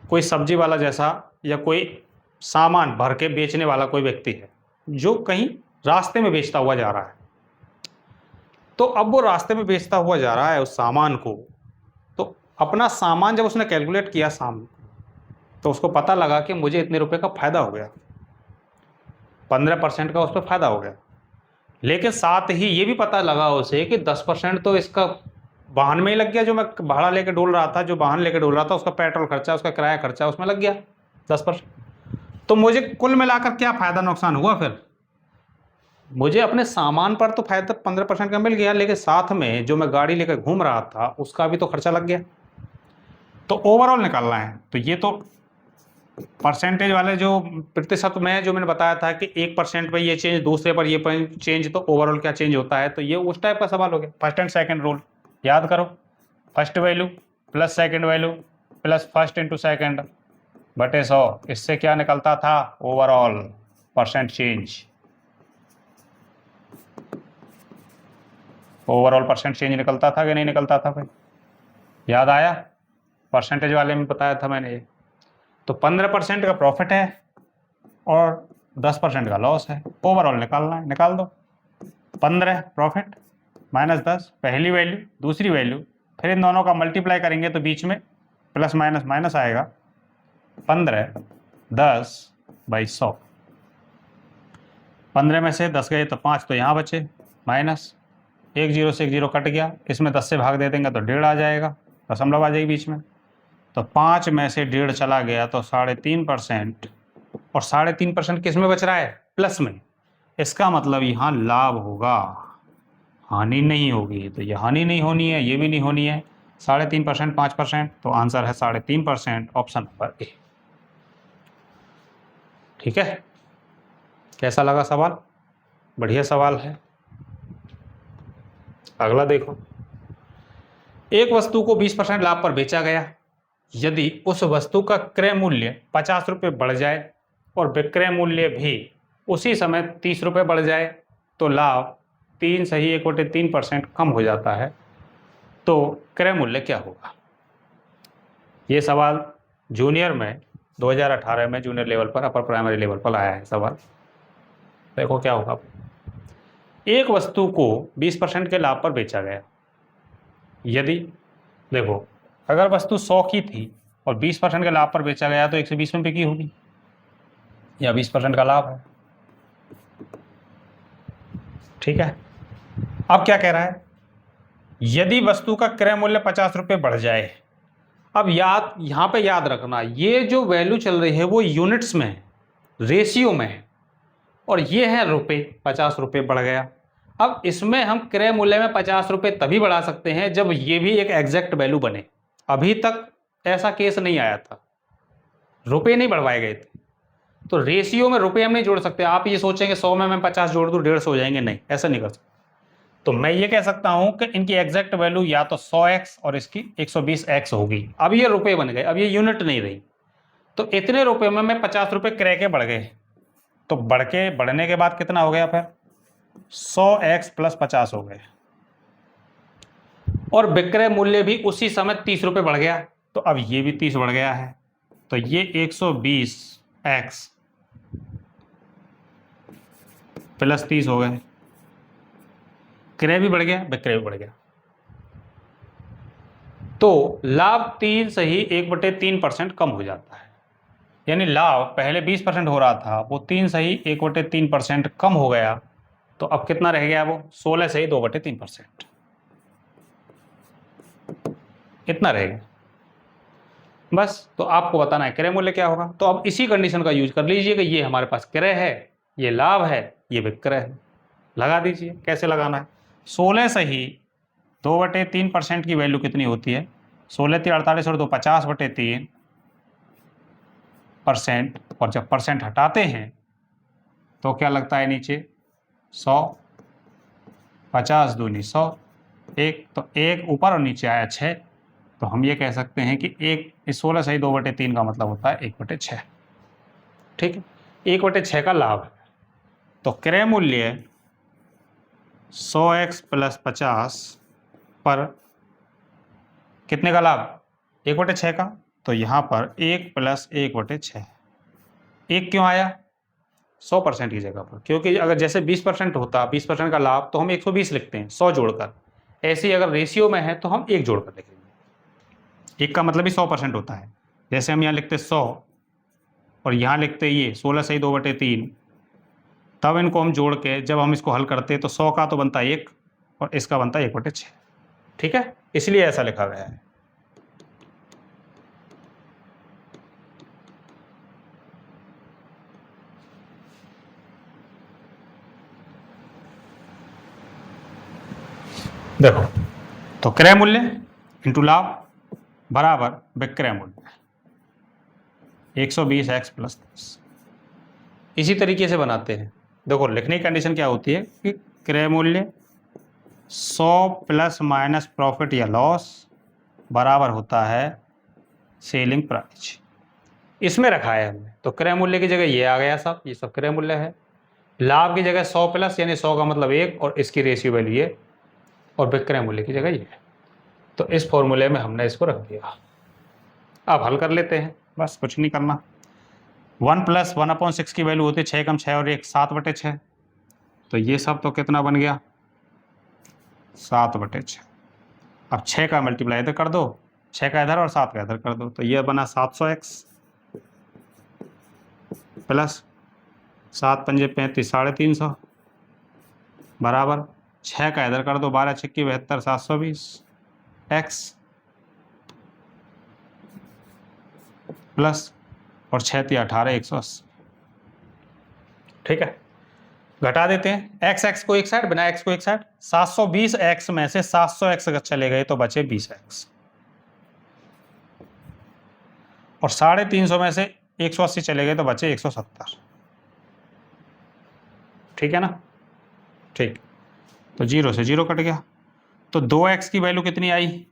कोई सब्जी वाला जैसा, या कोई सामान भर के बेचने वाला कोई व्यक्ति है जो कहीं रास्ते में बेचता हुआ जा रहा है। तो अब वो रास्ते में बेचता हुआ जा रहा है उस सामान को, तो अपना सामान जब उसने कैलकुलेट किया सामने, तो उसको पता लगा कि मुझे इतने रुपए का फायदा हो गया, 15% का उस पर फायदा हो गया। लेकिन साथ ही ये भी पता लगा उसे कि 10% तो इसका वाहन में ही लग गया, जो मैं भाड़ा लेके डोल रहा था, जो वाहन लेके डोल रहा था, उसका पेट्रोल खर्चा, उसका किराया खर्चा उसमें लग गया 10%। तो मुझे कुल मिलाकर क्या फायदा नुकसान हुआ? फिर मुझे अपने सामान पर तो फायदा 15% का मिल गया, लेकिन साथ में जो मैं गाड़ी लेकर घूम रहा था उसका भी तो खर्चा लग गया। तो ओवरऑल निकालना है, तो ये तो परसेंटेज वाले जो प्रतिशत में जो मैंने बताया था कि 1% पर ये चेंज, दूसरे पर ये चेंज, तो ओवरऑल क्या चेंज होता है, तो ये उस टाइप का सवाल हो गया। फर्स्ट एंड सेकंड रूल याद करो, first value plus second value plus first into second बटे 100, इससे क्या निकलता था? Overall percent change. Overall percent change निकलता था कि नहीं निकलता था भाई? याद आया? परसेंटेज वाले में बताया था मैंने ये। तो 15% का प्रॉफिट है और 10% का लॉस है, ओवरऑल निकालना है, निकाल दो। 15 प्रॉफिट माइनस 10 पहली वैल्यू, दूसरी वैल्यू, फिर इन दोनों का मल्टीप्लाई करेंगे तो बीच में प्लस माइनस माइनस आएगा। 15 10/100, 15 में से 10 गए तो 5 तो यहाँ बचे, माइनस 1 0 से 1 0 कट गया, इसमें 10 से भाग दे देंगे तो 1.5 आ जाएगा, दशमलव आ जाएगी बीच में। तो 5 में से 1.5 चला गया तो 3.5%, और 3.5% किस में बच रहा है? प्लस में। इसका मतलब यहाँ लाभ होगा, हानि नहीं होगी। तो ये हानि नहीं होनी है, ये भी नहीं होनी है। 3.5% 5%, तो आंसर है 3.5%, ऑप्शन नंबर ए। ठीक है, कैसा लगा सवाल? बढ़िया सवाल है। अगला देखो, एक वस्तु को 20% लाभ पर बेचा गया, यदि उस वस्तु का क्रय मूल्य 50 रुपये बढ़ जाए और विक्रय मूल्य भी उसी समय 30 रुपये बढ़ जाए, तो लाभ 3 कम हो जाता है, तो क्रय मूल्य क्या होगा? ये सवाल जूनियर में 2018 में जूनियर लेवल पर, अपर प्राइमरी लेवल पर आया है सवाल। देखो क्या होगा। एक वस्तु को 20% के लाभ पर बेचा गया, यदि देखो अगर वस्तु 100 की थी और 20% के लाभ पर बेचा गया तो 120 रुपये की होगी, या 20% का लाभ है। ठीक है, अब क्या कह रहा है? यदि वस्तु का क्रय मूल्य 50 रुपये बढ़ जाए। अब यहां पे याद रखना, ये जो वैल्यू चल रही है वो यूनिट्स में है, रेशियो में है, और ये है रुपए, 50 रुपये बढ़ गया। अब इसमें हम क्रय मूल्य में 50 रुपये तभी बढ़ा सकते हैं जब ये भी एक एग्जैक्ट वैल्यू बने। अभी तक ऐसा केस नहीं आया था, रुपए नहीं बढ़वाए गए थे, तो रेशियो में रुपए हम नहीं जोड़ सकते। आप ये सोचेंगे 100 में मैं 50 जोड़ दूं 150 हो जाएंगे, नहीं, ऐसा नहीं कर सकते। तो मैं ये कह सकता हूं कि इनकी एग्जैक्ट वैल्यू या तो 100x और इसकी 120x होगी। अब ये रुपए बन गए, अब ये यूनिट नहीं रही। तो इतने रुपए में मैं 50 रुपये क्रय के बढ़ गए, तो बढ़ने के बाद कितना हो गया? फिर 100x + 50 हो गए, और विक्रय मूल्य भी उसी समय 30 रुपये बढ़ गया, तो अब ये भी 30 बढ़ गया है, तो ये 120x + 30 हो गए। क्रय भी बढ़ गया, विक्रय भी बढ़ गया, तो लाभ 3 से ही 1/3% कम हो जाता है। यानी लाभ पहले 20% हो रहा था, वो 3 से ही 1/3% कम हो गया, तो अब कितना रह गया? वो 16 से ही 2/3%, इतना रहेगा बस। तो आपको बताना है क्रय मूल्य क्या होगा। तो अब इसी कंडीशन का यूज कर लीजिए कि ये हमारे पास क्रय है, ये लाभ है, ये विक्रय है। लगा दीजिए, कैसे लगाना है? 16 से ही 2/3% की वैल्यू कितनी होती है? 16 × 48 और 2 50/3%, और जब परसेंट हटाते हैं तो क्या लगता है नीचे? 100, 50 दूनी 100, 1, तो 1 ऊपर और नीचे आया 6, तो हम ये कह सकते हैं कि 16 से ही 2/3 का मतलब होता है 1/6। ठीक है, 1/6 का लाभ है। तो क्रय मूल्य 100x + 50 पर कितने का लाभ? 1/6 का। तो यहाँ पर 1 + 1/6, 1 क्यों आया? 100% की जगह पर, क्योंकि अगर जैसे 20% होता, 20% का लाभ, तो हम 120 लिखते हैं 100 जोड़कर। ऐसे ही अगर रेशियो में है तो हम 1 जोड़कर लिखेंगे। 1 का मतलब ही 100% होता है। जैसे हम यहाँ लिखते 100 और यहाँ लिखते ये 16 से ही 2/3, तब इनको हम जोड़ के जब हम इसको हल करते तो 100 का तो बनता 1 और इसका बनता 1/6। ठीक है, इसलिए ऐसा लिखा गया है। देखो, तो क्रय मूल्य इंटू लाभ बराबर विक्रय मूल्य 120x प्लस 10। इसी तरीके से बनाते हैं। देखो, लिखने की कंडीशन क्या होती है कि क्रय मूल्य 100 प्लस माइनस प्रॉफिट या लॉस बराबर होता है सेलिंग प्राइस। इसमें रखा है हमने, तो क्रय मूल्य की जगह ये आ गया सब, ये सब क्रय मूल्य है। लाभ की जगह 100 प्लस यानी 100 का मतलब 1 और इसकी रेशियो वैल्यू ये, और विक्रय मूल्य की जगह ये। तो इस फॉर्मूले में हमने इसको रख दिया। अब हल कर लेते हैं, बस कुछ नहीं करना। 1 प्लस 1/6 की वैल्यू होती है 6 कम 6 और 1 7/6। तो ये सब तो कितना बन गया 7/6। अब 6 का मल्टीप्लाई इधर कर दो, 6 का इधर और 7 का इधर कर दो, तो ये बना 700x प्लस 7 पंजे 35 350 बराबर 6 का इधर कर दो, 12 छिक्की 72 720 x प्लस और 6 × 18 180। ठीक है, घटा देते हैं x को एक साइड, बिना x को एक साइड। 720x में से 700x अगर चले गए तो बचे 20x, और 350 में से 180 चले गए तो बचे 170। ठीक है ना? ठीक, तो 0 से 0 कट गया। तो 2x की वैल्यू कितनी आई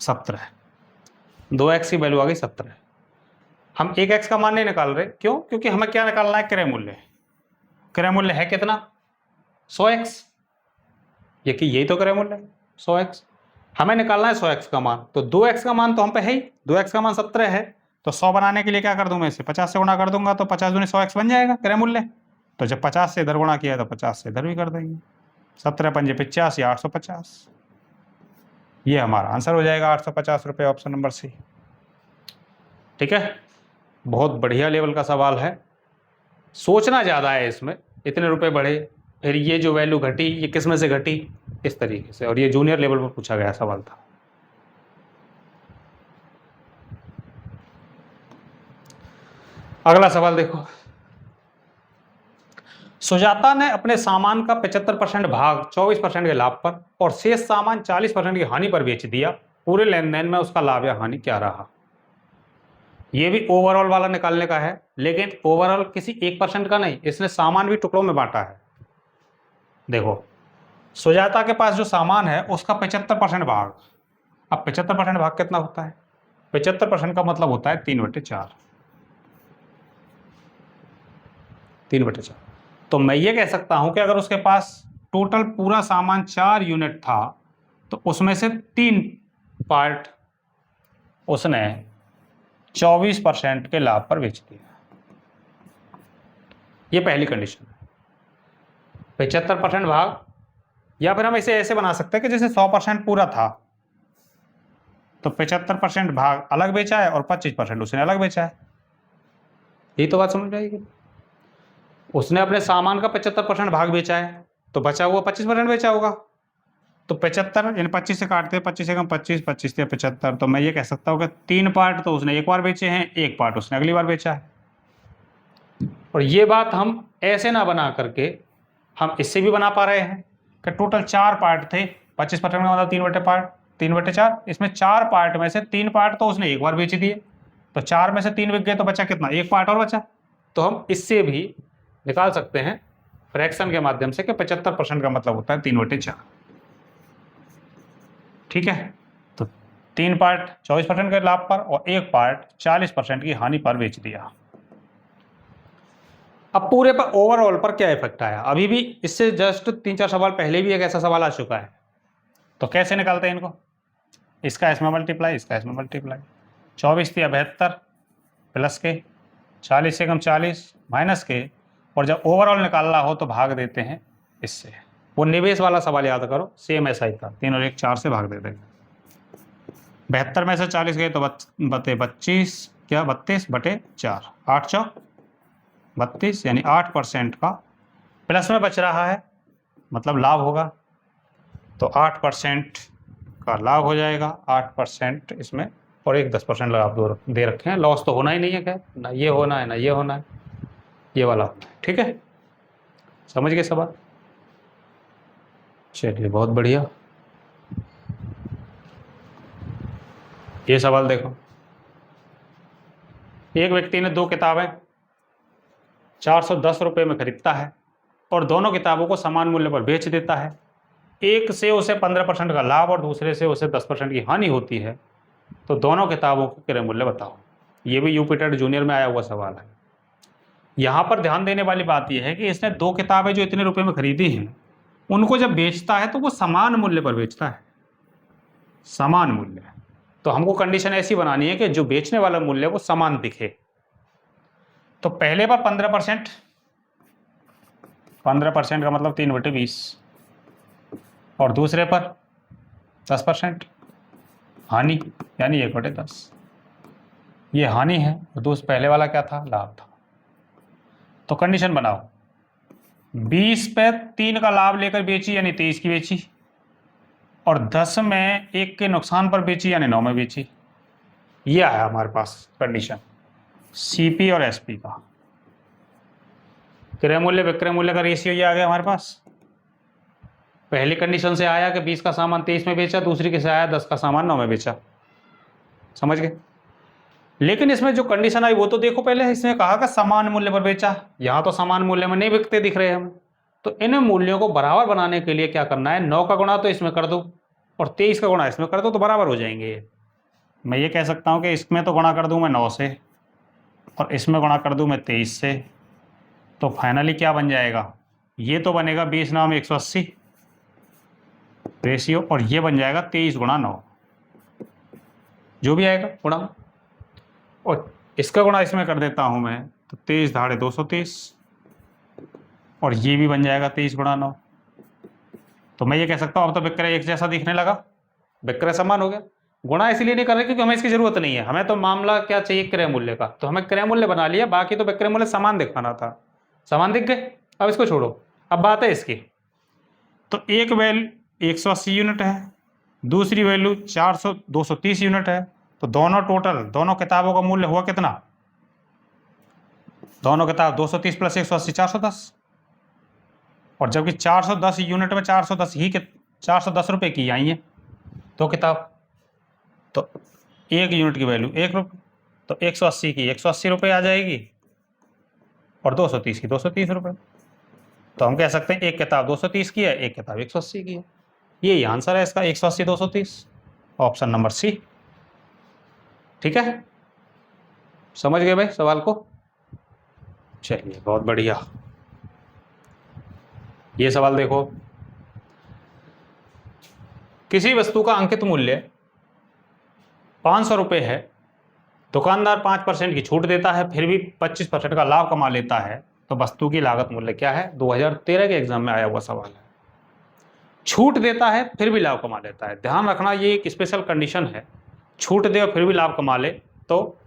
17। 2x की वैल्यू आ गई 17। हम 1x का मान नहीं निकाल रहे, क्यों? क्योंकि हमें क्या निकालना है क्रय मूल्य। क्रय मूल्य है कितना 100x, ये कि यही तो क्रय मूल्य है 100x। हमें निकालना है 100x का मान, तो 2x का मान तो हम पे है ही, 2x का मान 17 है। तो 100 बनाने के लिए क्या कर दूं मैं इसे 50 से गुणा कर दूंगा, तो 50 दूनी 100x बन जाएगा क्रय मूल्य। तो जब 50 से इधर गुणा किया तो 50 से इधर भी कर देंगे, 17 पंजे 85 या 850। ये हमारा आंसर हो जाएगा 850 रुपये, ऑप्शन नंबर सी। ठीक है, बहुत बढ़िया लेवल का सवाल है। सोचना ज़्यादा है इसमें, इतने रुपए बढ़े, फिर ये जो वैल्यू घटी ये किस में से घटी, इस तरीके से। और ये जूनियर लेवल पर पूछा गया सवाल था। अगला सवाल देखो, सुजाता ने अपने सामान का 75% भाग 24% के लाभ पर और शेष सामान 40% की हानि पर बेच दिया। पूरे लेन देन में उसका लाभ या हानि क्या रहा? ये भी ओवरऑल वाला निकालने का है, लेकिन ओवरऑल किसी 1% का नहीं, इसने सामान भी टुकड़ों में बांटा है। देखो, सुजाता के पास जो सामान है उसका 75% भाग। अब 75% भाग कितना होता है? 75% का मतलब होता है 3/4। 3/4। तो मैं ये कह सकता हूं कि अगर उसके पास टोटल पूरा सामान 4 यूनिट था, तो उसमें से 3 पार्ट उसने 24% के लाभ पर बेच दिया। ये पहली कंडीशन है, 75% भाग। या फिर हम इसे ऐसे बना सकते हैं कि जैसे 100% पूरा था, तो 75% भाग अलग बेचा है और 25% उसने अलग बेचा है। यही तो बात समझ में आएगी। उसने अपने सामान का 75% भाग बेचा है, तो बचा हुआ 25% बेचा होगा। तो 75 यानी 25 से काटते हैं, 25 से कम 25, 25 से 75। तो मैं ये कह सकता हूँ कि 3 पार्ट तो उसने एक बार बेचे हैं, 1 पार्ट उसने अगली बार बेचा है। और ये बात हम ऐसे ना बना करके हम इससे भी बना पा रहे हैं कि टोटल 4 पार्ट थे, 25% का मतलब 3/4। इसमें 4 पार्ट में से 3 पार्ट तो उसने एक बार बेच दिए, तो 4 में से 3 बिक गए, तो बचा कितना 1 पार्ट और बचा। तो हम इससे भी निकाल सकते हैं फ्रैक्शन के माध्यम से कि 75% का मतलब होता है 3/4। ठीक है, तो 3 पार्ट 24% के लाभ पर और 1 पार्ट 40% की हानि पर बेच दिया। अब पूरे पर ओवरऑल पर क्या इफेक्ट आया? अभी भी इससे जस्ट 3-4 सवाल पहले भी एक ऐसा सवाल आ चुका है। तो कैसे निकालते हैं इनको? इसका इसमें मल्टीप्लाई, इसका इसमें मल्टीप्लाई। 24 × 72 प्लस के 40 से कम 40 माइनस के, और जब ओवरऑल निकालना हो तो भाग देते हैं इससे। वो निवेश वाला सवाल याद करो, सेम ऐसा ही था, 3 और 1 4 से भाग देते हैं। 72 में से 40 गए तो बते 25 क्या 32/4, 8 चौक 32 यानी 8% का प्लस में बच रहा है, मतलब लाभ होगा। तो 8% का लाभ हो जाएगा, 8% इसमें और एक 10% लाभ दे रखे हैं। लॉस तो होना ही नहीं है, खैर ना ये होना है ना ये होना है, ये वाला होना है। ठीक है, समझ गए सवाल? चलिए बहुत बढ़िया। ये सवाल देखो, एक व्यक्ति ने 2 किताबें 410 रुपये में खरीदता है और दोनों किताबों को समान मूल्य पर बेच देता है। एक से उसे 15% का लाभ और दूसरे से उसे 10% की हानि होती है, तो दोनों किताबों के क्रय मूल्य बताओ। ये भी यूपीटेट जूनियर में आया हुआ सवाल है। यहाँ पर ध्यान देने वाली बात यह है कि इसने 2 किताबें जो इतने रुपए में खरीदी हैं, उनको जब बेचता है तो वो समान मूल्य पर बेचता है, समान मूल्य। तो हमको कंडीशन ऐसी बनानी है कि जो बेचने वाला मूल्य वो समान दिखे। तो पहले पर 15%, 15% का मतलब 3/20, और दूसरे पर 10% हानि, यानी 1/10। ये हानि है और दूसरा पहले वाला क्या था? लाभ था। तो कंडीशन बनाओ, 20 पे 3 का लाभ लेकर बेची यानी 23 की बेची, और 10 में 1 के नुकसान पर बेची यानी 9 में बेची। ये आया हमारे पास कंडीशन सीपी और एसपी का। क्रय मूल्य विक्रय मूल्य का रेशियो ये आ गया हमारे पास। पहली कंडीशन से आया कि 20 का सामान 23 में बेचा, दूसरी के से आया 10 का सामान 9 में बेचा। समझ गए? लेकिन इसमें जो कंडीशन आई वो तो देखो पहले, इसमें कहा कि समान मूल्य पर बेचा। यहाँ तो समान मूल्य में नहीं बिकते दिख रहे हमें। तो इन मूल्यों को बराबर बनाने के लिए क्या करना है? 9 का गुणा तो इसमें कर दो और 23 का गुणा इसमें कर दो, तो बराबर हो जाएंगे। मैं ये कह सकता हूँ कि इसमें तो गुणा कर दूँ मैं 9 से और इसमें गुणा कर दूँ मैं 23 से, तो फाइनली क्या बन जाएगा? ये तो बनेगा 20 9 में 180 रेशियो, और ये बन जाएगा 23 गुणा 9, जो भी आएगा गुणा, और इसका गुणा इसमें कर देता हूं मैं, तो 23 धाड़े 230, और ये भी बन जाएगा 23 गुणा 9। तो मैं ये कह सकता हूं अब तो विक्रय एक जैसा दिखने लगा, विक्रय समान हो गया। गुणा इसलिए नहीं कर रहे क्योंकि हमें इसकी जरूरत नहीं है, हमें तो मामला क्या चाहिए? क्रय मूल्य का। तो हमें क्रय मूल्य बना लिया, बाकी तो विक्रय मूल्य समान दिखाना था, समान दिख गए। अब इसको छोड़ो, अब बात है इसकी। तो एक वैल्यू 180 यूनिट है, दूसरी वैल्यू 230 यूनिट है, तो दोनों टोटल दोनों किताबों का मूल्य हुआ कितना? दोनों किताब 230 प्लस 180 410, और जबकि 410 यूनिट में 410 रुपए की आई है 2 किताब, तो एक यूनिट की वैल्यू 1 रुपये, तो 180 की 180 रुपये आ जाएगी और 230 की 230 रुपये। तो हम कह सकते हैं एक किताब 230 की है, एक किताब 180 की है। यही आंसर है इसका, 180 230, ऑप्शन नंबर सी। ठीक है, समझ गए भाई सवाल को? चलिए बहुत बढ़िया। ये सवाल देखो, किसी वस्तु का अंकित मूल्य 500 रुपये है, दुकानदार 5% की छूट देता है, फिर भी 25% का लाभ कमा लेता है, तो वस्तु की लागत मूल्य क्या है? 2013 के एग्जाम में आया हुआ सवाल है। छूट देता है फिर भी लाभ कमा लेता है, ध्यान रखना ये एक स्पेशल कंडीशन है। छूट दे और फिर भी लाभ कमा ले, तो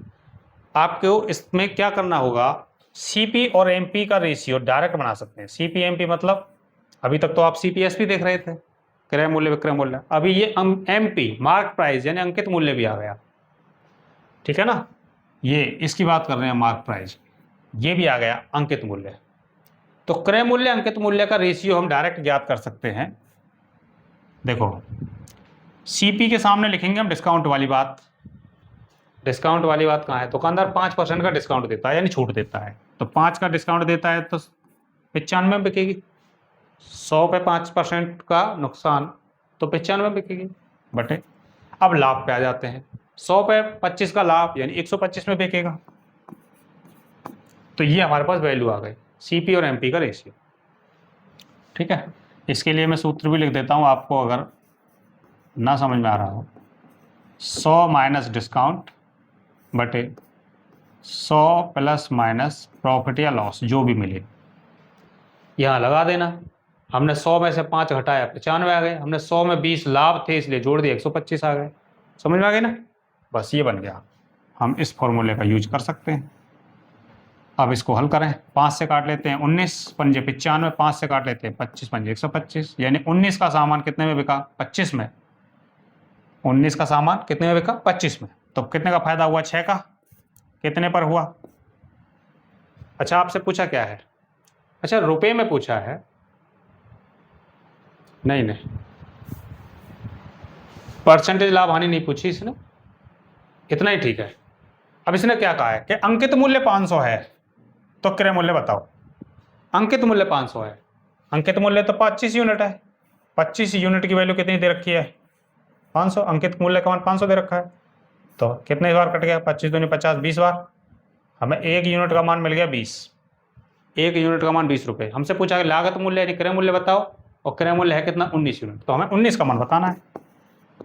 आपको इसमें क्या करना होगा? सीपी और एमपी का रेशियो डायरेक्ट बना सकते हैं। सीपी एमपी मतलब अभी तक तो आप सीपीएसपी देख रहे थे, क्रय मूल्य विक्रय मूल्य, अभी ये एमपी मार्क प्राइस यानी अंकित मूल्य भी आ गया। ठीक है ना, ये इसकी बात कर रहे हैं मार्क प्राइस, ये भी आ गया अंकित मूल्य। तो क्रय मूल्य अंकित मूल्य का रेशियो हम डायरेक्ट ज्ञात कर सकते हैं। देखो सीपी के सामने लिखेंगे हम डिस्काउंट वाली बात। डिस्काउंट वाली बात कहाँ है? दुकानदार 5% का डिस्काउंट देता है यानी छूट देता है, तो 5 का डिस्काउंट देता है तो 95 में बिकेगी। 100 पे 5% का नुकसान तो 95 में बिकेगी बटे। अब लाभ पे आ जाते हैं, 100 पे 25 का लाभ यानी 125 में बिकेगा। तो ये हमारे पास वैल्यू आ गई सीपी और एमपी का रेशियो। ठीक है, इसके लिए मैं सूत्र भी लिख देता हूँ आपको अगर ना समझ में आ रहा हो। 100 माइनस डिस्काउंट बटे 100 प्लस माइनस प्रॉफिट या लॉस जो भी मिले, यहाँ लगा देना। हमने 100 में से 5 घटाया 95 आ गए, हमने 100 में 20 लाभ थे इसलिए जोड़ दिया 125 आ गए। समझ में आ गए ना? बस ये बन गया, हम इस फॉर्मूले का यूज कर सकते हैं। अब इसको हल करें, 5 से काट लेते हैं 19 पंजे 95, 5 से काट लेते हैं 25 पंजे 125, यानी 19 का सामान कितने में बिका? 25 में, 19 का सामान कितने में बिका? 25 में। तो कितने का फायदा हुआ? 6 का। कितने पर हुआ? अच्छा आपसे पूछा क्या है? अच्छा रुपए में पूछा है। नहीं नहीं, परसेंटेज लाभ हानि नहीं पूछी इसने, इतना ही ठीक है। अब इसने क्या कहा है कि अंकित मूल्य 500 है, तो क्रय मूल्य बताओ। अंकित मूल्य 500 है, अंकित मूल्य तो 25 यूनिट है, 25 यूनिट की वैल्यू कितनी दे रखी है? 500। अंकित मूल्य का मान 500 दे रखा है, तो कितने बार कट गया? 25 दूनी 50, 20 बार। हमें 1 यूनिट का मान मिल गया 20, 1 यूनिट का मान 20 रुपये। हमसे पूछा कि लागत मूल्य यानी क्रय मूल्य बताओ, और क्रय मूल्य है कितना? 19 यूनिट, तो हमें 19 का मान बताना है।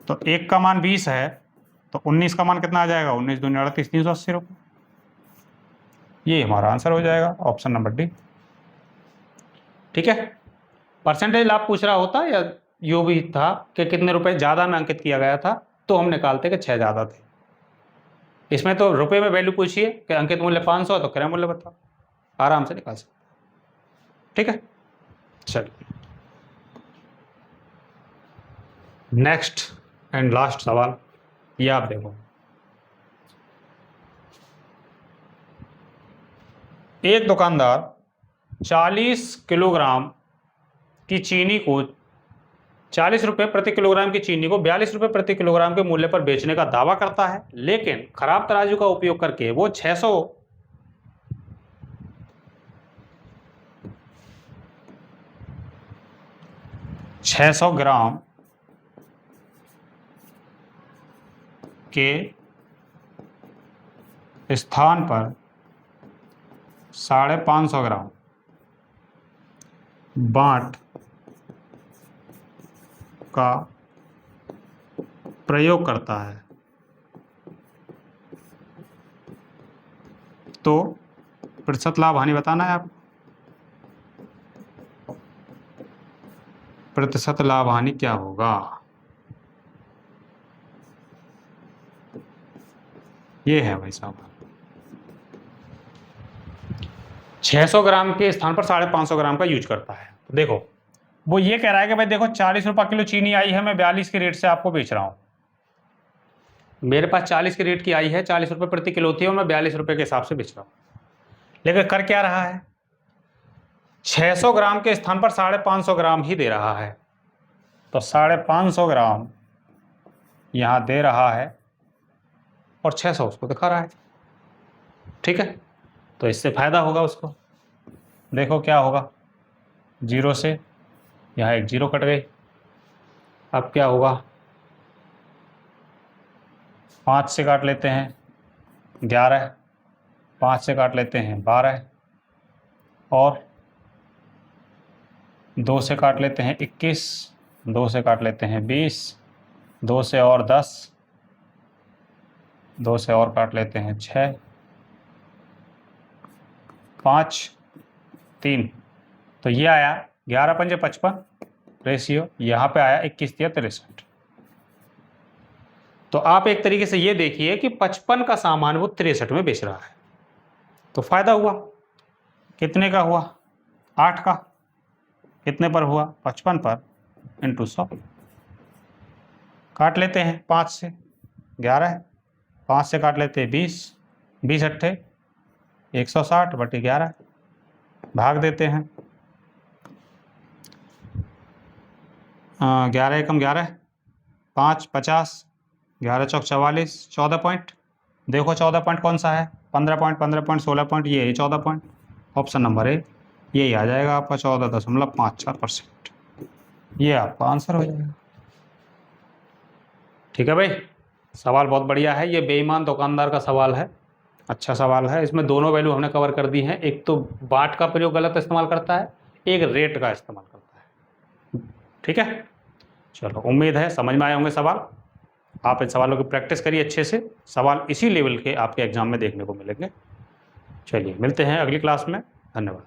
तो 1 का मान 20 है, तो 19 का मान कितना आ जाएगा? 19 दूनी 38, 380 रुपये। ये हमारा आंसर हो जाएगा, ऑप्शन नंबर डी। ठीक है। परसेंटेज लाभ पूछ रहा होता या यो भी था कि कितने रुपए ज़्यादा में अंकित किया गया था, तो हम निकालते कि 6 ज़्यादा थे। इसमें तो रुपए में वैल्यू पूछिए कि अंकित मूल्य 500 है, तो क्रय मूल्य बताओ, आराम से निकाल सकते। ठीक है, चलिए नेक्स्ट एंड लास्ट सवाल, ये आप देखो। एक दुकानदार 40 किलोग्राम की चीनी को 40 रुपये प्रति किलोग्राम की चीनी को 42 रुपये प्रति किलोग्राम के मूल्य पर बेचने का दावा करता है, लेकिन खराब तराजू का उपयोग करके वो 600 ग्राम के स्थान पर 550 ग्राम बाट का प्रयोग करता है, तो प्रतिशत लाभ हानि बताना है आपको। प्रतिशत लाभ हानि क्या होगा? ये है भाई साहब, 600 ग्राम के स्थान पर 550 ग्राम का यूज करता है। तो देखो वो ये कह रहा है कि भाई देखो 40 रुपये किलो चीनी आई है, मैं 42 के रेट से आपको बेच रहा हूँ। मेरे पास 40 के रेट की आई है, 40 रुपये प्रति किलो थी, और मैं 42 रुपये के हिसाब से बेच रहा हूँ। लेकिन कर क्या रहा है? 600 ग्राम के स्थान पर 550 ग्राम ही दे रहा है, तो 550 ग्राम यहाँ दे रहा है और 600 उसको दिखा रहा है। ठीक है, तो इससे फायदा होगा उसको। देखो क्या होगा, 0 से यहाँ एक 0 कट गई। अब क्या होगा, 5 से काट लेते हैं 11, 5 से काट लेते हैं 12, और 2 से काट लेते हैं 21, 2 से काट लेते हैं 20, 2 से और 10, 2 से और काट लेते हैं 6, 5, 3, तो ये आया 11 पंजे 55 रेशियो, यहाँ पे आया 21 या 63। तो आप एक तरीके से ये देखिए कि 55 का सामान वो 63 में बेच रहा है, तो फायदा हुआ। कितने का हुआ? 8 का। कितने पर हुआ? 55 पर इंटू 100। काट लेते हैं 5 से 11, 5 से काट लेते हैं 20, 20 अट्ठे 160 बटे 11, भाग देते हैं 11 एकम 11, 5 50, 11 चौक 44, 14 पॉइंट। देखो 14 पॉइंट कौन सा है? 15 पॉइंट, 15 पॉइंट, 16 पॉइंट, ये है 14 पॉइंट। ऑप्शन नंबर ए यही आ जाएगा आपका 14.54%। ये आपका आंसर हो जाएगा। ठीक है भाई, सवाल बहुत बढ़िया है। ये बेईमान दुकानदार का सवाल है, अच्छा सवाल है। इसमें दोनों वैल्यू हमने कवर कर दी हैं, एक तो बाट का प्रयोग गलत इस्तेमाल करता है, एक रेट का इस्तेमाल करता है। ठीक है, चलो उम्मीद है समझ में आए होंगे सवाल। आप इन सवालों की प्रैक्टिस करिए अच्छे से, सवाल इसी लेवल के आपके एग्जाम में देखने को मिलेंगे। चलिए मिलते हैं अगली क्लास में, धन्यवाद।